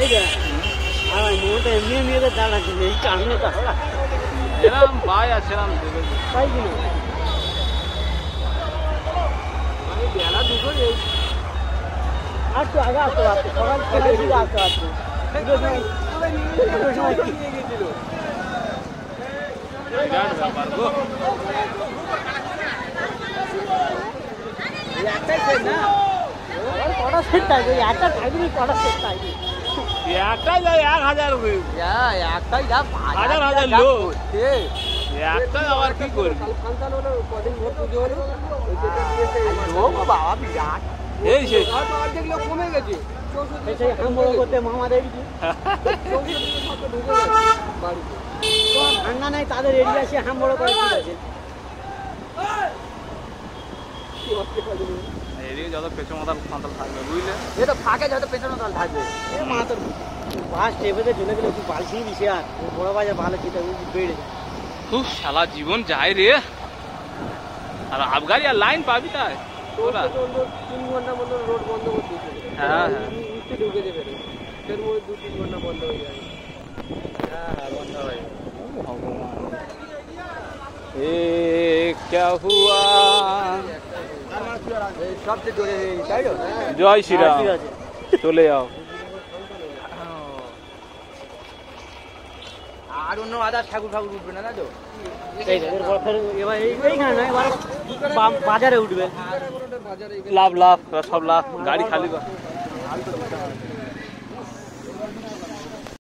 এই যে আমার মোটা এমনি এমনি দাঁড়াচ্ছি এই কারণে এরম ভাই আসেরাম দেবে তাই কি না আমি বেলা দুটো এই আর তো আগে আসতে পারতো সকাল সকাল দিকে আসতে পারতো বিরাট ব্যাপার গো একটাই সেট না কটা সেট থাকবে একটা থাকবে কটা সেট থাকবে একটাই যায় 1000 একটাই যা হাজার হাজার লোক একটাই আবার কি করবি ফাংশন হলো কদিন ভোট পুজো হলো ওই যেটা দিয়েছে লোক বাবা বিরাট এই সেই অর্ধেক লোক কমে গেছে সেই হাম বড় করতে মামাদের কি ভাঙ্গা নাই তাদের এরিয়া সে হাম বড় করে ঠিক আছে এদিকে যত পেছন মাথার ফাঁতাল থাকবে বুঝলে এটা ফাঁকে যত পেছনে দল থাকবে মা তোর বাস টেপেতে চলে গেলে তুই বালছি দিছে আর বড় বাজার ভালো খেতে বেড়ে খুব শালা জীবন যায় রে আর আবগারি আর লাইন পাবি তাই তোরা 3 ঘন্টা মতো রোড বন্ধ করে দিয়েছে হ্যাঁ নিচে ঢুকে যাবে এর মধ্যে 2-3 ঘন্টা বন্ধ হয়ে যাবে হ্যাঁ বন্ধ হয়ে এ क्या हुआ সবচেয়ে জোরে তাই তো জয় শ্রীরাম চলে যাও আর অন্য আদার ঠাকুর উঠবে না তো এবার এইখানে না এবার বাজারে উঠবে লাভ সব লাভ গাড়ি খালি কর